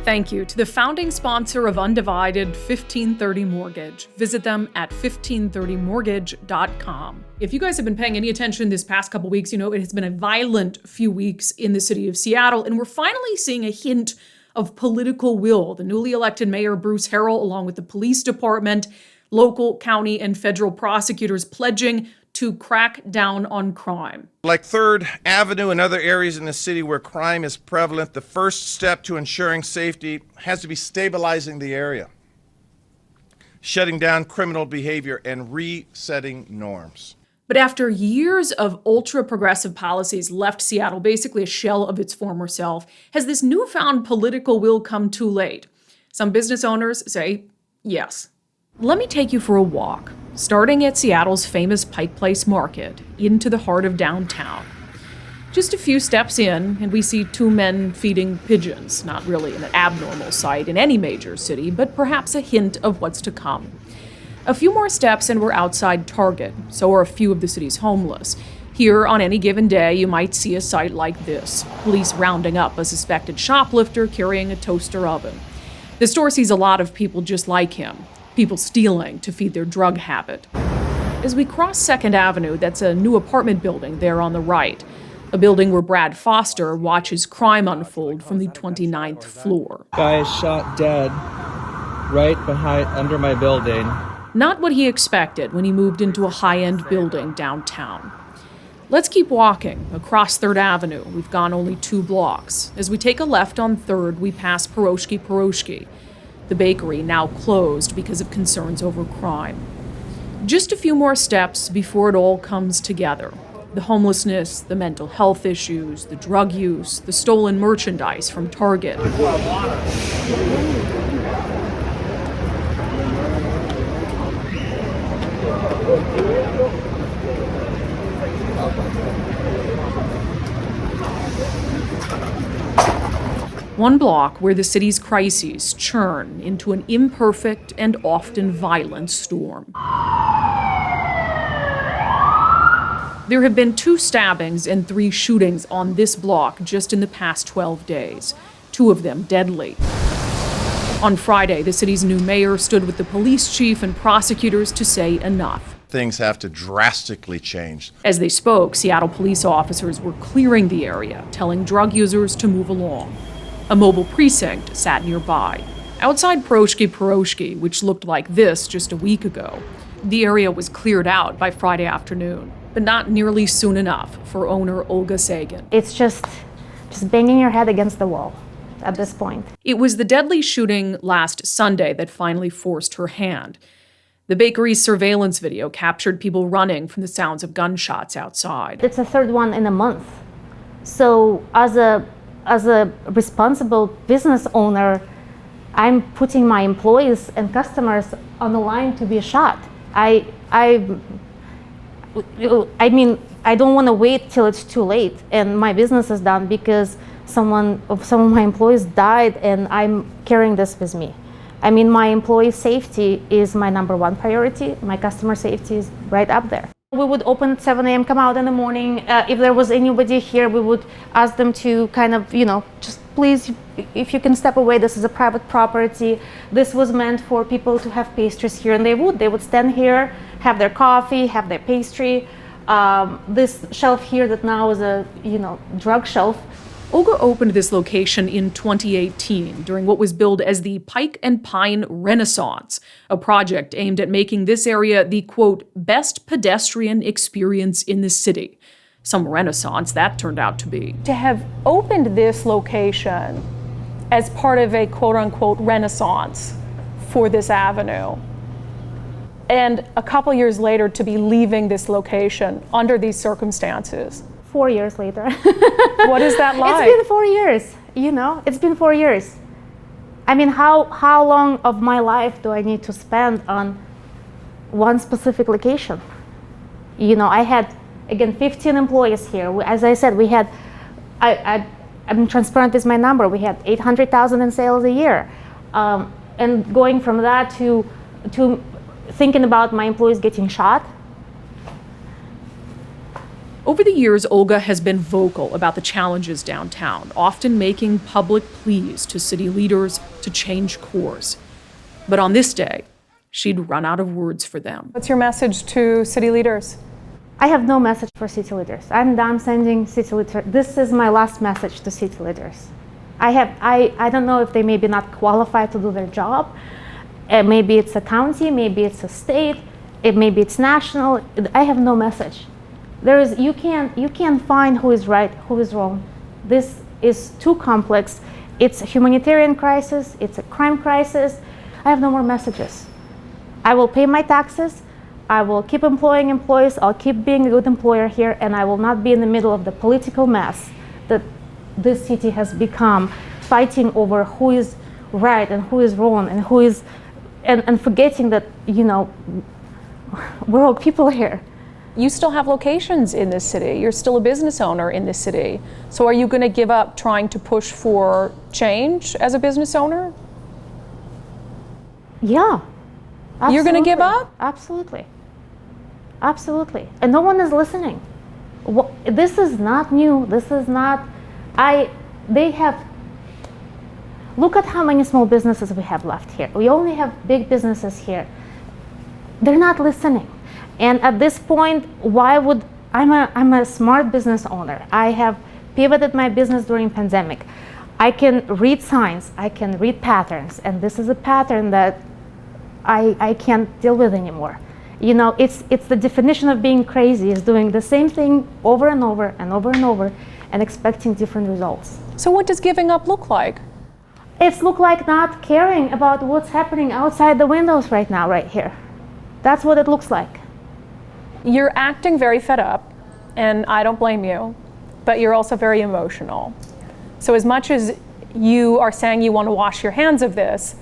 Thank you to the founding sponsor of Undivided, 1530 Mortgage. Visit them at 1530mortgage.com. If you guys have been paying any attention this past couple weeks, you know it has been a violent few weeks in the city of Seattle, and we're finally seeing a hint of political will. The newly elected mayor, Bruce Harrell, along with the police department, local, county, and federal prosecutors pledging to crack down on crime. Like 3rd Avenue and other areas in the city where crime is prevalent, the first step to ensuring safety has to be stabilizing the area, shutting down criminal behavior, and resetting norms. But after years of ultra-progressive policies left Seattle basically a shell of its former self, has this newfound political will come too late? Some business owners say yes. Let me take you for a walk, starting at Seattle's famous Pike Place Market, into the heart of downtown. Just a few steps in, and we see two men feeding pigeons, not really an abnormal sight in any major city, but perhaps a hint of what's to come. A few more steps and we're outside Target, so are a few of the city's homeless. Here, on any given day, you might see a sight like this: police rounding up a suspected shoplifter carrying a toaster oven. The store sees a lot of people just like him. People stealing to feed their drug habit. As we cross 2nd Avenue, that's a new apartment building there on the right, a building where Brad Foster watches crime unfold from the 29th floor. Guy is shot dead right under my building. Not what he expected when he moved into a high-end building downtown. Let's keep walking across 3rd Avenue. We've gone only 2 blocks. As we take a left on 3rd, we pass Piroshki, the bakery now closed because of concerns over crime. Just a few more steps before it all comes together. The homelessness, the mental health issues, the drug use, the stolen merchandise from Target. One block where the city's crises churn into an imperfect and often violent storm. There have been 2 stabbings and 3 shootings on this block just in the past 12 days, 2 of them deadly. On Friday, the city's new mayor stood with the police chief and prosecutors to say enough. Things have to drastically change. As they spoke, Seattle police officers were clearing the area, telling drug users to move along. A mobile precinct sat nearby. Outside Piroshki, which looked like this just a week ago, the area was cleared out by Friday afternoon, but not nearly soon enough for owner Olga Sagan. It's just banging your head against the wall at this point. It was the deadly shooting last Sunday that finally forced her hand. The bakery's surveillance video captured people running from the sounds of gunshots outside. It's the 3rd one in a month. So as a responsible business owner, I'm putting my employees and customers on the line to be shot. I mean, I don't want to wait till it's too late and my business is done because some of my employees died and I'm carrying this with me. I mean, my employee safety is my number 1 priority. My customer safety is right up there. We would open at 7 a.m., come out in the morning. If there was anybody here, we would ask them to kind of, just please, if you can step away, this is a private property. This was meant for people to have pastries here, and they would stand here, have their coffee, have their pastry. This shelf here that now is a, drug shelf. Olga opened this location in 2018 during what was billed as the Pike and Pine Renaissance, a project aimed at making this area the, quote, best pedestrian experience in the city. Some renaissance that turned out to be. To have opened this location as part of a, quote unquote, renaissance for this avenue, and a couple years later to be leaving this location under these circumstances. 4 years later. What is that like? It's been 4 years, it's been 4 years. I mean, how long of my life do I need to spend on one specific location? I had, again, 15 employees here. As I said, we had, I'm transparent with my number, we had 800,000 in sales a year. And going from that to thinking about my employees getting shot, Over the years, Olga has been vocal about the challenges downtown, often making public pleas to city leaders to change course. But on this day, she'd run out of words for them. What's your message to city leaders? I have no message for city leaders. I'm done sending city leaders. This is my last message to city leaders. I don't know if they may be not qualified to do their job. Maybe it's a county, maybe it's a state, maybe it's national. I have no message. You can't find who is right, who is wrong. This is too complex. It's a humanitarian crisis, it's a crime crisis. I have no more messages. I will pay my taxes, I will keep employing employees, I'll keep being a good employer here, and I will not be in the middle of the political mess that this city has become, fighting over who is right and who is wrong and who is, and forgetting that, we're all people here. You still have locations in this city. You're still a business owner in this city. So are you going to give up trying to push for change as a business owner? Yeah. Absolutely. You're going to give up? Absolutely. Absolutely. And no one is listening. This is not new. This is not, look at how many small businesses we have left here. We only have big businesses here. They're not listening. And at this point, I'm a smart business owner. I have pivoted my business during pandemic. I can read signs, I can read patterns, and this is a pattern that I can't deal with anymore. It's the definition of being crazy, is doing the same thing over and over and over and over and expecting different results. So what does giving up look like? It's look like not caring about what's happening outside the windows right now, right here. That's what it looks like. You're acting very fed up, and I don't blame you, but you're also very emotional. So as much as you are saying you want to wash your hands of this,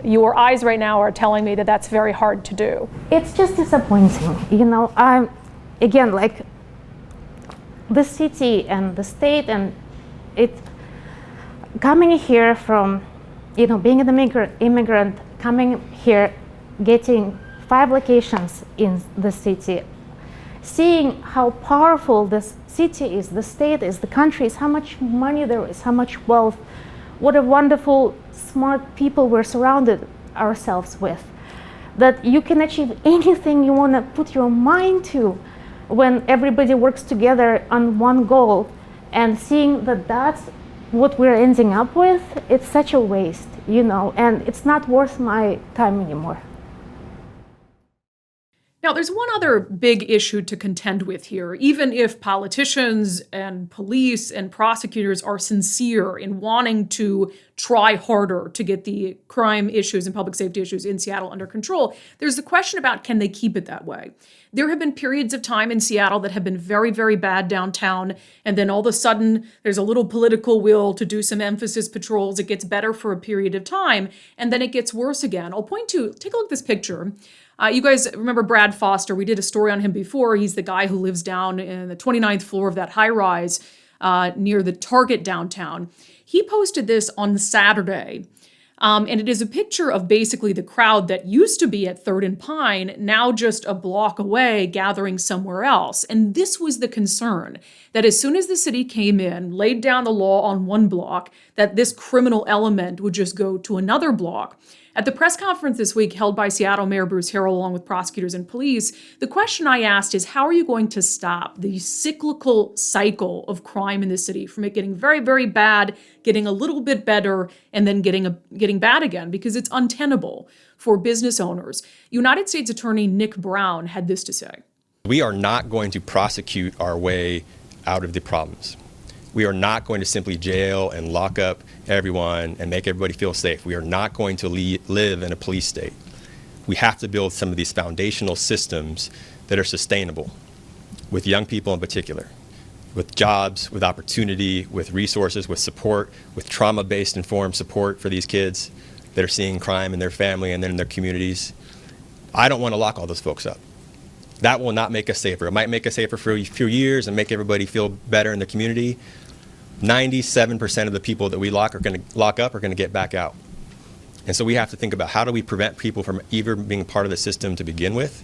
your eyes right now are telling me that that's very hard to do. It's just disappointing. Again, like the city and the state, and it coming here from, being an immigrant, coming here, getting 5 locations in the city, seeing how powerful this city is, the state is, the country is, how much money there is, how much wealth, what a wonderful, smart people we're surrounded ourselves with, that you can achieve anything you want to put your mind to when everybody works together on one goal, and seeing that that's what we're ending up with, it's such a waste, and it's not worth my time anymore. Now, there's one other big issue to contend with here. Even if politicians and police and prosecutors are sincere in wanting to try harder to get the crime issues and public safety issues in Seattle under control, there's the question about, can they keep it that way? There have been periods of time in Seattle that have been very, very bad downtown, and then all of a sudden there's a little political will to do some emphasis patrols. It gets better for a period of time, and then it gets worse again. I'll point to, take a look at this picture. You guys remember Brad Foster? We did a story on him before. He's the guy who lives down in the 29th floor of that high rise near the Target downtown. He posted this on Saturday. And it is a picture of basically the crowd that used to be at 3rd and Pine, now just a block away, gathering somewhere else. And this was the concern, that as soon as the city came in, laid down the law on one block, that this criminal element would just go to another block. At the press conference this week held by Seattle Mayor Bruce Harrell along with prosecutors and police, the question I asked is, how are you going to stop the cyclical cycle of crime in the city from it getting very, very bad, getting a little bit better, and then getting bad again? Because it's untenable for business owners. United States Attorney Nick Brown had this to say. We are not going to prosecute our way out of the problems. We are not going to simply jail and lock up everyone and make everybody feel safe. We are not going to live in a police state. We have to build some of these foundational systems that are sustainable, with young people in particular, with jobs, with opportunity, with resources, with support, with trauma-based informed support for these kids that are seeing crime in their family and then in their communities. I don't want to lock all those folks up. That will not make us safer. It might make us safer for a few years and make everybody feel better in the community. 97% of the people that we lock up are going to get back out. And so we have to think about, how do we prevent people from even being part of the system to begin with,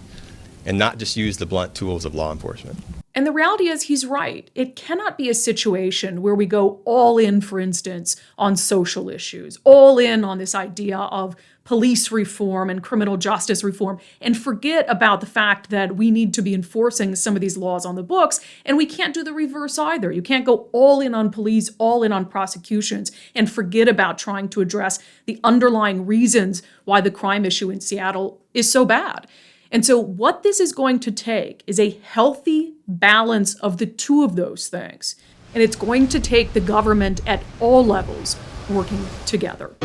and not just use the blunt tools of law enforcement. And the reality is he's right. It cannot be a situation where we go all in, for instance, on social issues, all in on this idea of police reform and criminal justice reform, and forget about the fact that we need to be enforcing some of these laws on the books, and we can't do the reverse either. You can't go all in on police, all in on prosecutions, and forget about trying to address the underlying reasons why the crime issue in Seattle is so bad. And so what this is going to take is a healthy balance of the two of those things. And it's going to take the government at all levels working together.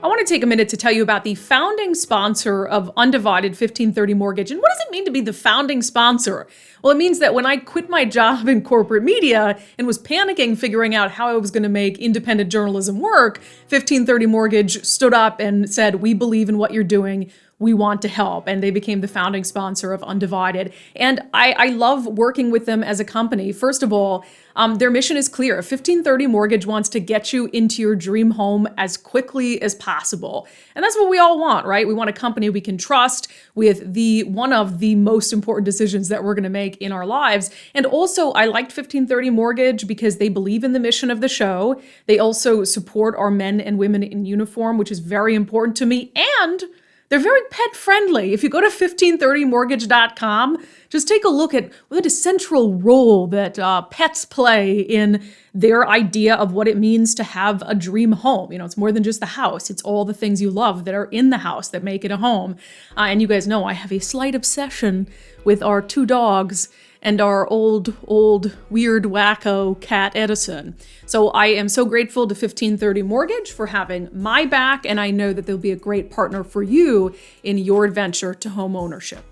I want to take a minute to tell you about the founding sponsor of Undivided 1530 Mortgage. And what does it mean to be the founding sponsor? Well, it means that when I quit my job in corporate media and was panicking figuring out how I was going to make independent journalism work, 1530 Mortgage stood up and said, "We believe in what you're doing. We want to help." And they became the founding sponsor of Undivided. And I love working with them as a company. First of all, their mission is clear. 1530 Mortgage wants to get you into your dream home as quickly as possible. And that's what we all want, right? We want a company we can trust with one of the most important decisions that we're going to make in our lives. And also, I liked 1530 Mortgage because they believe in the mission of the show. They also support our men and women in uniform, which is very important to me. And they're very pet friendly. If you go to 1530mortgage.com, just take a look at what a central role that pets play in their idea of what it means to have a dream home. It's more than just the house. It's all the things you love that are in the house that make it a home. And you guys know I have a slight obsession with our 2 dogs and our old, weird, wacko cat Edison. So I am so grateful to 1530 Mortgage for having my back, and I know that they'll be a great partner for you in your adventure to home ownership.